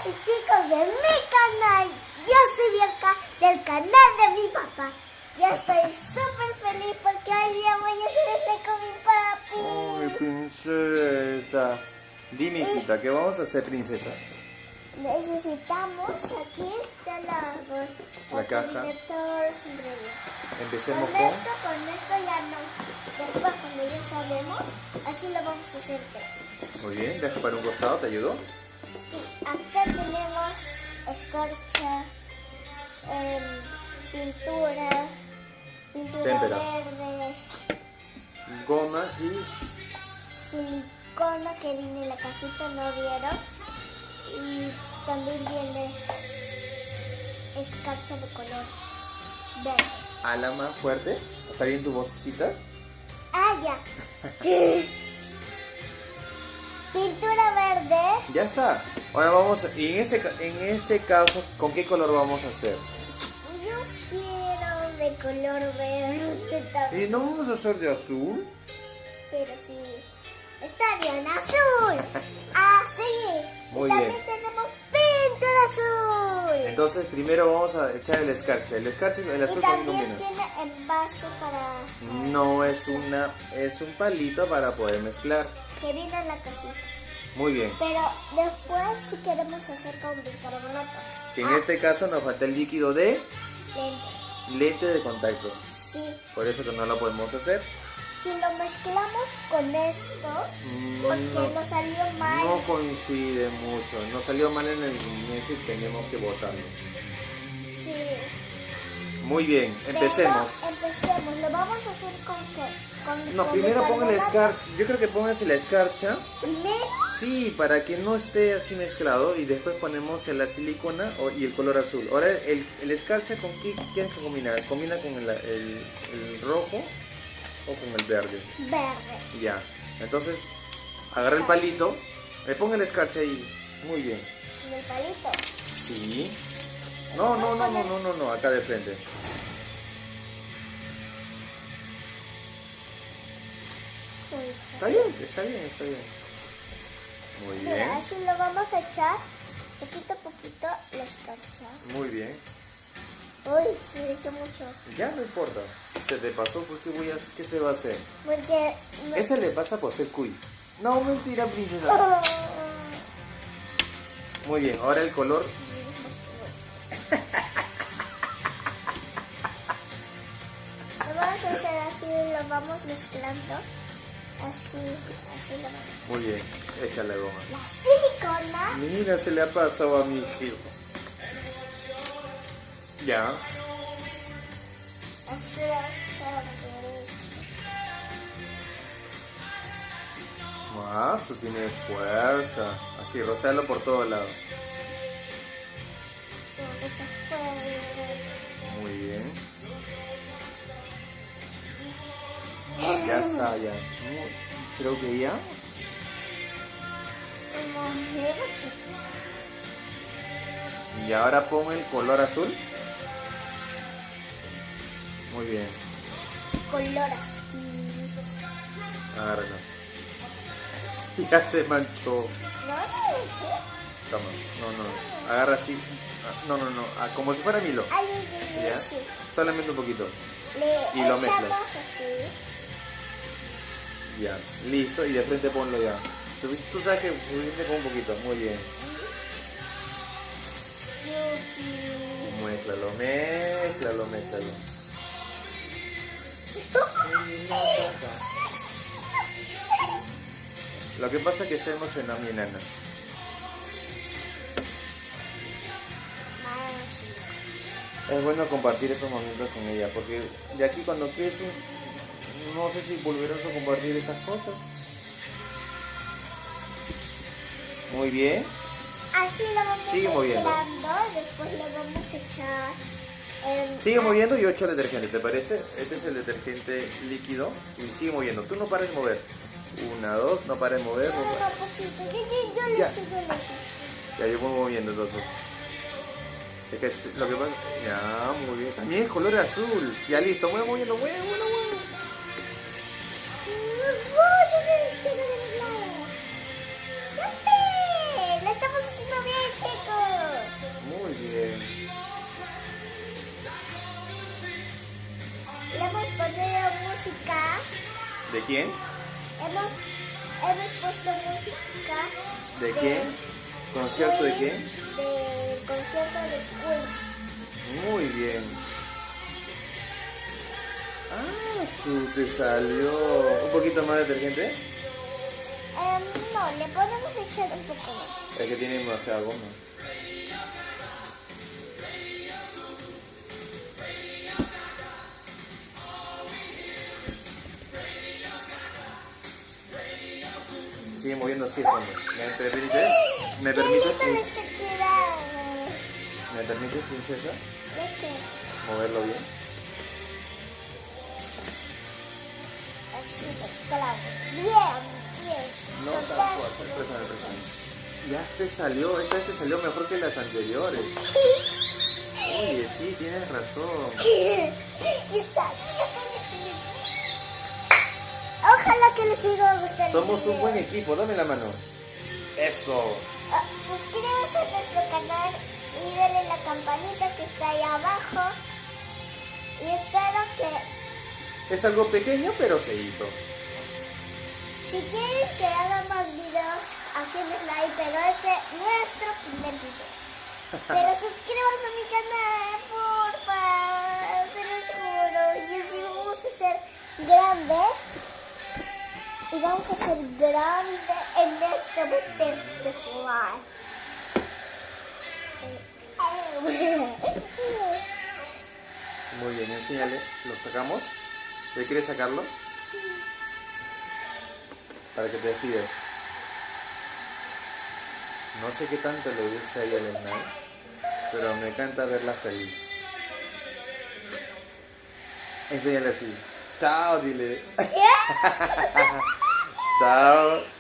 y chicos de mi canal. Yo soy Bianca del canal de mi papá. Yo estoy súper feliz porque hoy día voy a hacer este con mi papi. ¡Ay, princesa! Dime, hijita, ¿qué vamos a hacer, princesa? Necesitamos, aquí está La caja. tener todos los ingredientes. Empecemos Con esto ya no. Después cuando ya sabemos, así lo vamos a hacer todo. Muy bien, deja para un costado, ¿te ayudó? Sí, acá tenemos escarcha, pintura Témpera. verde, Goma y... silicona que viene en la cajita, ¿no vieron? Y también viene escarcha de color verde. ala más fuerte. ¿Está bien tu vocecita? Ah, ya. Pintura verde. Ya está. Ahora vamos a... Y en ese caso, ¿con qué color vamos a hacer? Yo quiero de color verde también. ¿Y no vamos a hacer de azul? Pero sí, está bien, azul. Así. Muy y también bien. tenemos pintura azul. Entonces primero vamos a echar el escarcha. El escarcha y el Y azul también también combina. tiene envase para No es es un palito para poder mezclar. que viene en la cajita. Muy bien. Pero después si queremos hacer con bicarbonato. Que en este caso nos falta el líquido de Lente. lente de contacto. Sí. Por eso que no lo podemos hacer. Si lo mezclamos con esto, porque nos salió mal. No coincide mucho. Nos salió mal en el inicio y tenemos que botarlo. Sí. Muy bien, empecemos. Pero empecemos. Lo vamos a hacer con qué? No, con primero pongan la bicarbonato. escarcha. Yo creo que pónganse la escarcha. Primero. Sí, para que no esté así mezclado. Y después ponemos la silicona y el color azul. Ahora el escarcha, ¿con qué tienes que combinar? Combina con el rojo o con el verde. Verde. Ya. Entonces, agarra el palito. Le ponga la escarcha ahí. Muy bien. En el palito. Sí. No, acá de frente. Uy, Está bien. Muy mira, bien. así lo vamos a echar poquito a poquito la escarcha. Muy bien. Uy, me he hecho mucho. Ya no importa. Se te pasó porque ¿qué se va a hacer? Porque... Ese le pasa por ser cuy. No, mentira, princesa. Oh. Muy bien, ahora el color. Lo vamos a hacer así, lo vamos mezclando. Así lo vamos. Muy bien, échale goma. La silicona. Mira, se le ha pasado a mi hijo. Ya. Así Eso tiene fuerza. Así, rozarlo por todos lados. Muy bien. Ya está, ya. Creo que ya. Y ahora pon el color azul. Muy bien. Color así. Agárralo. Ya se manchó. No, Toma. No. Agarra así. No. Como si fuera Milo. ay, Ya. sí. Solamente un poquito. Le Y lo echamos mezclas. así. Ya. Listo. Y de frente ponlo ya. Tú sabes que subiste con un poquito. Muy bien. Mézclalo. Lo que pasa es que se emocionó mi enana. Es bueno compartir estos momentos con ella, porque de aquí cuando crece, no sé si volverás a compartir estas cosas. Muy bien. Así lo vamos Sigue moviendo. mezclando, después le vamos a echar... Sigue moviendo y yo echo el detergente, ¿te parece? Este es el detergente líquido y sigue moviendo. Tú no pares de mover. 1, 2, no pares de mover. No, poquito. Yo le Ya. echo, Ya, yo voy moviendo entonces. Es que lo que pasa... Ya, muy bien. También el color azul. Ya listo, mueve moviendo, mueve. ¡Lo estamos haciendo bien, chicos! quién? Hemos puesto música. ¿De quién? ¿Concierto de quién? Del concierto de Queen. Muy bien. Te salió un poquito más de detergente. No, le podemos echar un poco más. Es que tiene demasiada goma. Sigue moviendo así el fondo. ¿Me permite? ¿Me permite, ¿Me permite, princesa? Moverlo bien. Bien. No tan fuerte, presiona. Ya te salió, esta vez te salió mejor que las anteriores. Oye, sí, tienes razón. Ojalá que les siga gustando. Somos un buen equipo, dame la mano. Eso. Suscríbanse a nuestro canal y denle la campanita que está ahí abajo. Y espero que, Es algo pequeño, pero se hizo. si quieren que haga más videos, hacemos ahí, pero este es nuestro primer video. Pero suscríbanse a mi canal, porfa, se los juro. Y así vamos a ser grandes. Y vamos a ser grandes en este botete slime. Muy bien, enséñale. ¿Lo sacamos? ¿Te quieres sacarlo? Para que te despides. No sé qué tanto le gusta a ella el slime, pero me encanta verla feliz. Enséñale así. Chao, dile. Chao.